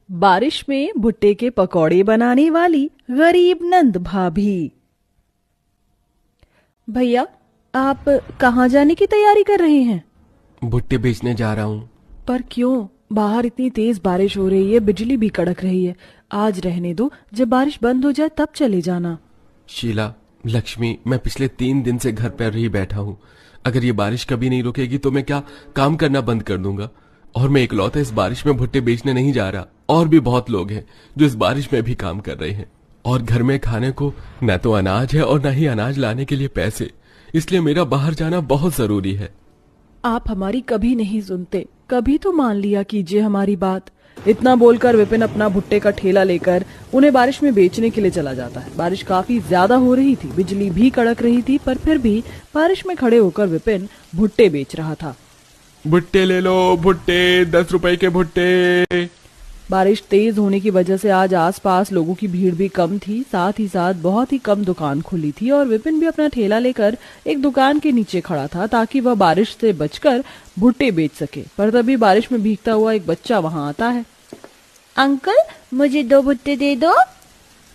बारिश में भुट्टे के पकौड़े बनाने वाली गरीब नंद भाभी। भैया, आप कहाँ जाने की तैयारी कर रहे हैं? भुट्टे बेचने जा रहा हूँ। पर क्यों? बाहर इतनी तेज बारिश हो रही है, बिजली भी कड़क रही है। आज रहने दो, जब बारिश बंद हो जाए तब चले जाना। शीला, लक्ष्मी, मैं पिछले 3 दिन से घर पर ही बैठा हूँ। अगर ये बारिश कभी नहीं रुकेगी तो मैं क्या काम करना बंद कर दूंगा। और मैं इकलौता इस बारिश में भुट्टे बेचने नहीं जा रहा। और भी बहुत लोग हैं जो इस बारिश में भी काम कर रहे हैं, और घर में खाने को न तो अनाज है और न ही अनाज लाने के लिए पैसे। इसलिए मेरा बाहर जाना बहुत जरूरी है। आप हमारी कभी नहीं सुनते, कभी तो मान लिया कीजिए हमारी बात। इतना बोलकर विपिन अपना भुट्टे का ठेला लेकर उन्हें बारिश में बेचने के लिए चला जाता है। बारिश काफी ज्यादा हो रही थी, बिजली भी कड़क रही थी, पर फिर भी बारिश में खड़े होकर विपिन भुट्टे बेच रहा था। भुट्टे ले लो, भुट्टे, 10 रुपए के भुट्टे। बारिश तेज होने की वजह से आज आसपास लोगों की भीड़ भी कम थी, साथ ही साथ बहुत ही कम दुकान खुली थी, और विपिन भी अपना ठेला लेकर एक दुकान के नीचे खड़ा था ताकि वह बारिश से बचकर भुट्टे बेच सके। पर तभी बारिश में भीगता हुआ एक बच्चा वहां आता है। अंकल, मुझे 2 भुट्टे दे दो।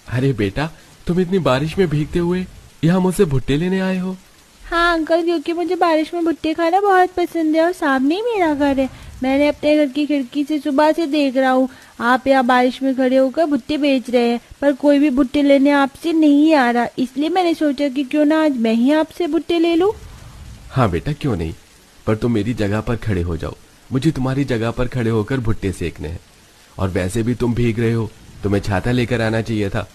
अरे बेटा, तुम इतनी बारिश में भीगते हुए यहाँ मुझसे भुट्टे लेने आए हो? हाँ अंकल, क्योंकि मुझे बारिश में भुट्टे खाना बहुत पसंद है और सामने ही मेरा घर है। मैंने अपने घर की खिड़की से सुबह से देख रहा हूँ आप यहाँ बारिश में खड़े होकर भुट्टे बेच रहे हैं, पर कोई भी भुट्टे लेने आपसे नहीं आ रहा। इसलिए मैंने सोचा कि क्यों ना आज मैं ही आपसे भुट्टे ले लूं। हाँ बेटा, क्यों नहीं, पर तुम मेरी जगह पर खड़े हो जाओ। मुझे तुम्हारी जगह पर खड़े होकर भुट्टे सेकने हैं। और वैसे भी तुम भीग रहे हो, तुम्हें छाता लेकर आना चाहिए था।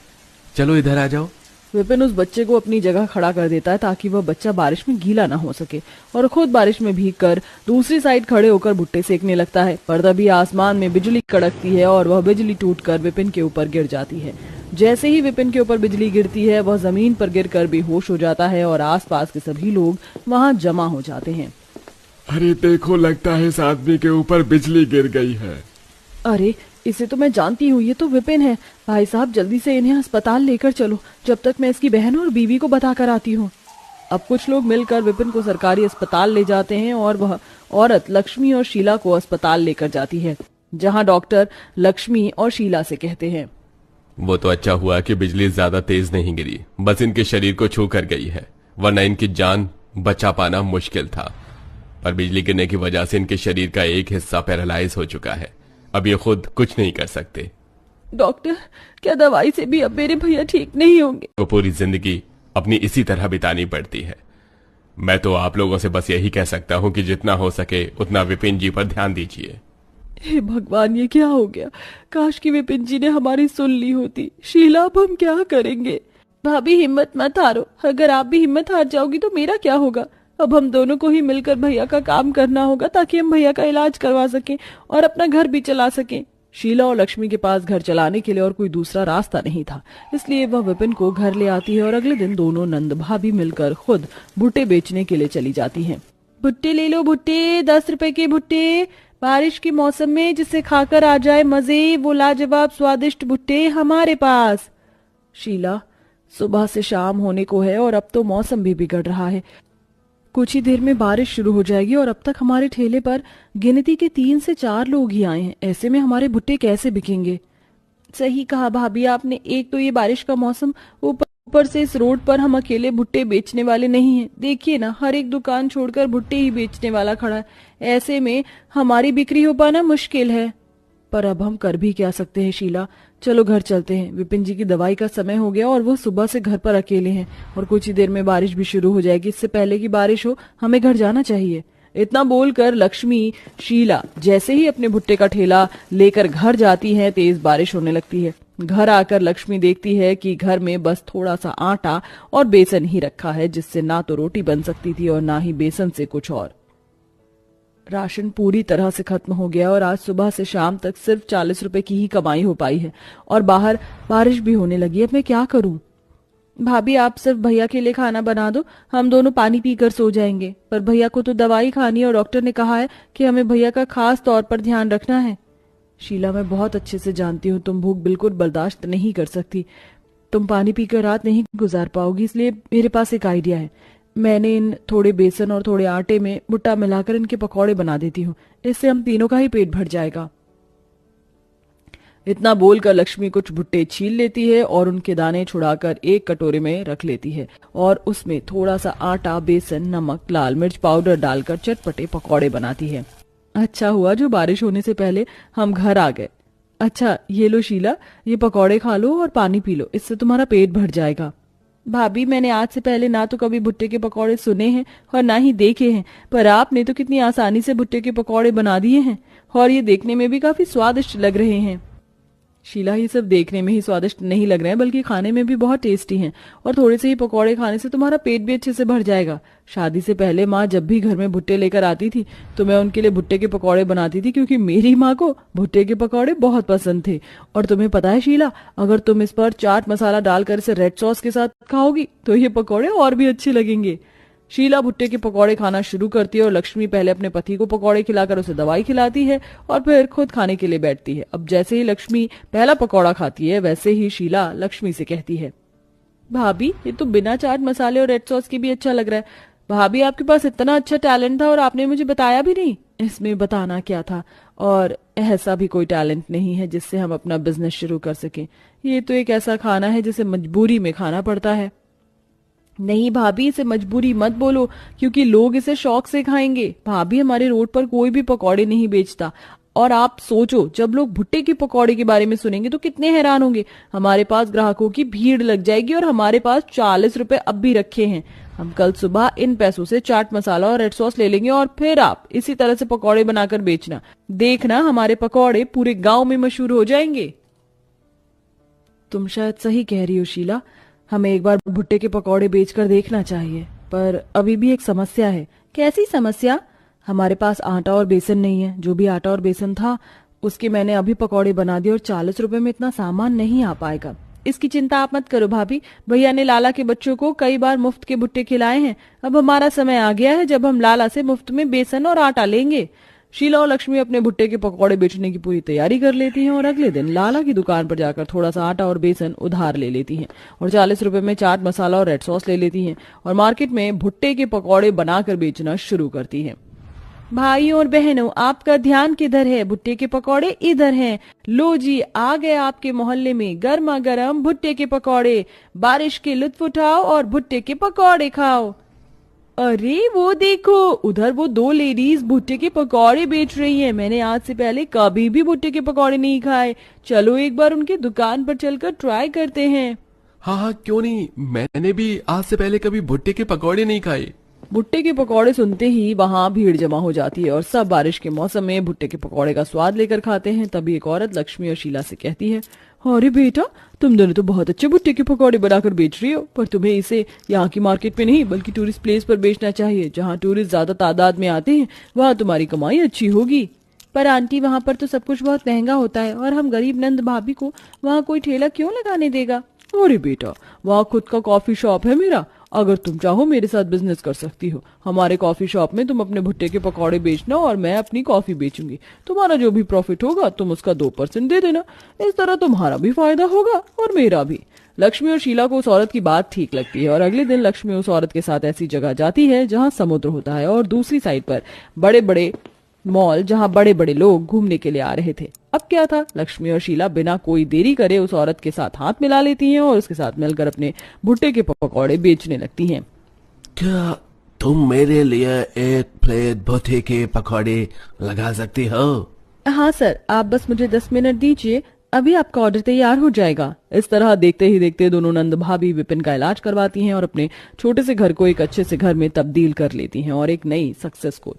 चलो इधर आ जाओ। विपिन उस बच्चे को अपनी जगह खड़ा कर देता है ताकि वह बच्चा बारिश में गीला ना हो सके, और खुद बारिश में भीगकर दूसरी साइड खड़े होकर भुट्टे सेकने लगता है। पर तभी आसमान में बिजली कड़कती है और वह बिजली टूटकर विपिन के ऊपर गिर जाती है। जैसे ही विपिन के ऊपर बिजली गिरती है, वह जमीन पर गिरकर बेहोश हो जाता है और आसपास के सभी लोग वहां जमा हो जाते हैं। अरे देखो, लगता है इस आदमी के ऊपर बिजली गिर गई है। अरे, इसे तो मैं जानती हूँ, ये तो विपिन है। भाई साहब, जल्दी से इन्हें अस्पताल लेकर चलो, जब तक मैं इसकी बहन और बीवी को बता कर आती हूँ। अब कुछ लोग मिलकर विपिन को सरकारी अस्पताल ले जाते हैं और वह औरत लक्ष्मी और शीला को अस्पताल लेकर जाती है, जहाँ डॉक्टर लक्ष्मी और शीला से कहते हैं, वो तो अच्छा हुआ कि बिजली ज्यादा तेज नहीं गिरी, बस इनके शरीर को छू कर गई है, वरना इनकी जान बचा पाना मुश्किल था। पर बिजली गिरने की वजह से इनके शरीर का एक हिस्सा पैरालाइज हो चुका है। अब ये खुद कुछ नहीं कर सकते। डॉक्टर, क्या दवाई से भी अब मेरे भैया ठीक नहीं होंगे? वो पूरी जिंदगी अपनी इसी तरह बितानी पड़ती है। मैं तो आप लोगों से बस यही कह सकता हूँ कि जितना हो सके उतना विपिन जी पर ध्यान दीजिए। हे भगवान, ये क्या हो गया? काश कि विपिन जी ने हमारी सुन ली होती। शीला, अब हम क्या करेंगे? भाभी, हिम्मत मत हारो। अगर आप भी हिम्मत हार जाओगी तो मेरा क्या होगा? अब हम दोनों को ही मिलकर भैया का काम करना होगा ताकि हम भैया का इलाज करवा सकें और अपना घर भी चला सकें। शीला और लक्ष्मी के पास घर चलाने के लिए और कोई दूसरा रास्ता नहीं था, इसलिए वह विपिन को घर ले आती है और अगले दिन दोनों नंद भाभी मिलकर खुद भुट्टे बेचने के लिए चली जाती हैं। भुट्टे ले लो, भुट्टे, 10 रुपए के भुट्टे। बारिश के मौसम में जिसे खाकर आ जाए मजे, वो लाजवाब स्वादिष्ट भुट्टे हमारे पास। शीला, सुबह से शाम होने को है और अब तो मौसम भी बिगड़ रहा है। कुछ ही देर में बारिश शुरू हो जाएगी और अब तक हमारे ठेले पर गिनती के 3 से 4 लोग ही आए हैं। ऐसे में हमारे भुट्टे कैसे बिकेंगे? सही कहा भाभी आपने। एक तो ये बारिश का मौसम, ऊपर से इस रोड पर हम अकेले भुट्टे बेचने वाले नहीं हैं। देखिए ना, हर एक दुकान छोड़कर भुट्टे ही बेचने वाला खड़ा है। ऐसे में हमारी बिक्री हो पाना मुश्किल है। पर अब हम कर भी क्या सकते हैं शीला? चलो घर चलते हैं। विपिन जी की दवाई का समय हो गया और वो सुबह से घर पर अकेले हैं, और कुछ ही देर में बारिश भी शुरू हो जाएगी। इससे पहले कि बारिश हो, हमें घर जाना चाहिए। इतना बोलकर लक्ष्मी, शीला जैसे ही अपने भुट्टे का ठेला लेकर घर जाती है, तेज बारिश होने लगती है। घर आकर लक्ष्मी देखती है कि घर में बस थोड़ा सा आटा और बेसन ही रखा है, जिससे ना तो रोटी बन सकती थी और ना ही बेसन से कुछ और। राशन पूरी तरह से खत्म हो गया और आज सुबह से शाम तक सिर्फ 40 रुपए की ही कमाई हो पाई है, और बाहर बारिश भी होने लगी। अब मैं क्या करूं? भाभी, आप सिर्फ भैया के लिए खाना बना दो, हम दोनों पानी पीकर सो जाएंगे। पर भैया को तो दवाई खानी है और डॉक्टर ने कहा है कि हमें भैया का खास तौर पर ध्यान रखना है। शीला, मैं बहुत अच्छे से जानती हूँ तुम भूख बिल्कुल बर्दाश्त नहीं कर सकती। तुम पानी पीकर रात नहीं गुजार पाओगी, इसलिए मेरे पास एक आइडिया है। मैंने इन थोड़े बेसन और थोड़े आटे में भुट्टा मिलाकर इनके पकौड़े बना देती हूँ। इससे हम तीनों का ही पेट भर जाएगा। इतना बोलकर लक्ष्मी कुछ भुट्टे छील लेती है और उनके दाने छुड़ाकर एक कटोरे में रख लेती है और उसमें थोड़ा सा आटा, बेसन, नमक, लाल मिर्च पाउडर डालकर चटपटे पकौड़े बनाती है। अच्छा हुआ जो बारिश होने से पहले हम घर आ गए। अच्छा ये लो शीला, ये पकौड़े खा लो और पानी पी लो, इससे तुम्हारा पेट भर जाएगा। भाभी मैंने आज से पहले ना तो कभी भुट्टे के पकौड़े सुने हैं और ना ही देखे हैं, पर आपने तो कितनी आसानी से भुट्टे के पकौड़े बना दिए हैं और ये देखने में भी काफी स्वादिष्ट लग रहे हैं। शीला, ये सब देखने में ही स्वादिष्ट नहीं लग रहे हैं बल्कि खाने में भी बहुत टेस्टी हैं और थोड़े से ही पकौड़े खाने से तुम्हारा पेट भी अच्छे से भर जाएगा। शादी से पहले माँ जब भी घर में भुट्टे लेकर आती थी तो मैं उनके लिए भुट्टे के पकौड़े बनाती थी, क्योंकि मेरी माँ को भुट्टे के पकौड़े बहुत पसंद थे। और तुम्हें पता है शीला, अगर तुम इस पर चाट मसाला डालकर इसे रेड सॉस के साथ खाओगी तो ये पकौड़े और भी अच्छे लगेंगे। शीला भुट्टे के पकौड़े खाना शुरू करती है और लक्ष्मी पहले अपने पति को पकौड़े खिलाकर उसे दवाई खिलाती है और फिर खुद खाने के लिए बैठती है। अब जैसे ही लक्ष्मी पहला पकौड़ा खाती है वैसे ही शीला लक्ष्मी से कहती है, भाभी ये तो बिना चाट मसाले और रेड सॉस के भी अच्छा लग रहा है। भाभी आपके पास इतना अच्छा टैलेंट था और आपने मुझे बताया भी नहीं। इसमें बताना क्या था, और ऐसा भी कोई टैलेंट नहीं है जिससे हम अपना बिजनेस शुरू कर सकें। ये तो एक ऐसा खाना है जिसे मजबूरी में खाना पड़ता है। नहीं भाभी, इसे मजबूरी मत बोलो, क्योंकि लोग इसे शौक से खाएंगे। भाभी हमारे रोड पर कोई भी पकौड़े नहीं बेचता, और आप सोचो जब लोग भुट्टे के पकौड़े के बारे में सुनेंगे तो कितने हैरान होंगे। हमारे पास ग्राहकों की भीड़ लग जाएगी और हमारे पास 40 रुपए अब भी रखे हैं। हम कल सुबह इन पैसों से चाट मसाला और रेड सॉस ले लेंगे और फिर आप इसी तरह से पकौड़े बनाकर बेचना। देखना हमारे पकौड़े पूरे गांव में मशहूर हो जाएंगे। तुम शायद सही कह रही हो शीला, हमें एक बार भुट्टे के पकौड़े बेचकर देखना चाहिए, पर अभी भी एक समस्या है। कैसी समस्या? हमारे पास आटा और बेसन नहीं है। जो भी आटा और बेसन था उसके मैंने अभी पकौड़े बना दिए और 40 रुपए में इतना सामान नहीं आ पाएगा। इसकी चिंता आप मत करो भाभी, भैया ने लाला के बच्चों को कई बार मुफ्त के भुट्टे खिलाए हैं। अब हमारा समय आ गया है जब हम लाला से मुफ्त में बेसन और आटा लेंगे। शीला और लक्ष्मी अपने भुट्टे के पकौड़े बेचने की पूरी तैयारी कर लेती हैं और अगले दिन लाला की दुकान पर जाकर थोड़ा सा आटा और बेसन उधार ले लेती हैं और 40 रुपए में चाट मसाला और रेड सॉस ले लेती हैं और मार्केट में भुट्टे के पकौड़े बनाकर बेचना शुरू करती हैं। भाइयों और बहनों, आपका ध्यान किधर है? भुट्टे के पकौड़े इधर हैं। लो जी, आ गए आपके मोहल्ले में गर्मा गर्म भुट्टे के पकौड़े। बारिश के लुत्फ उठाओ और भुट्टे के पकौड़े खाओ। अरे वो देखो, उधर वो 2 लेडीज भुट्टे के पकौड़े बेच रही हैं। मैंने आज से पहले कभी भी भुट्टे के पकौड़े नहीं खाए। चलो एक बार उनकी दुकान पर चलकर ट्राई करते हैं। हाँ हाँ, क्यों नहीं, मैंने भी आज से पहले कभी भुट्टे के पकौड़े नहीं खाए। भुट्टे के पकौड़े सुनते ही वहाँ भीड़ जमा हो जाती है और सब बारिश के मौसम में भुट्टे के पकौड़े का स्वाद लेकर खाते हैं। तभी एक औरत लक्ष्मी और शीला से कहती है, अरे बेटा, तुम दोनों तो बहुत अच्छे भुट्टे के पकौड़े बनाकर बेच रही हो, पर तुम्हें इसे यहाँ की मार्केट में नहीं बल्कि टूरिस्ट प्लेस पर बेचना चाहिए। जहाँ टूरिस्ट ज्यादा तादाद में आते हैं वहाँ तुम्हारी कमाई अच्छी होगी। पर आंटी, वहाँ पर तो सब कुछ बहुत महंगा होता है और हम गरीब नंद भाभी को वहाँ कोई ठेला क्यों लगाने देगा? अरे बेटा, वहाँ खुद का कॉफी शॉप है मेरा। अगर तुम चाहो मेरे साथ बिजनेस कर सकती हो। हमारे कॉफी शॉप में तुम अपने भुट्टे के पकौड़े बेचना और मैं अपनी कॉफी बेचूंगी। तुम्हारा जो भी प्रॉफिट होगा तुम उसका 2% दे देना। इस तरह तुम्हारा भी फायदा होगा और मेरा भी। लक्ष्मी और शीला को उस औरत की बात ठीक लगती है और अगले दिन लक्ष्मी उस औरत के साथ ऐसी जगह जाती है जहाँ समुद्र होता है और दूसरी साइड पर बड़े बड़े मॉल, जहाँ बड़े बड़े लोग घूमने के लिए आ रहे थे। अब क्या था, लक्ष्मी और शीला बिना कोई देरी करे उस औरत के साथ हाथ मिला लेती हैं और उसके साथ मिलकर अपने भुट्टे के पकौड़े बेचने लगती हैं। क्या तुम मेरे लिए एक प्लेट भुट्टे के पकौड़े लगा सकती हो? हाँ सर, आप बस मुझे 10 मिनट दीजिए, अभी आपका ऑर्डर तैयार हो जाएगा। इस तरह देखते ही देखते दोनों नंद भाभी विपिन का इलाज करवाती हैं और अपने छोटे से घर को एक अच्छे से घर में तब्दील कर लेती हैं और एक नई सक्सेस को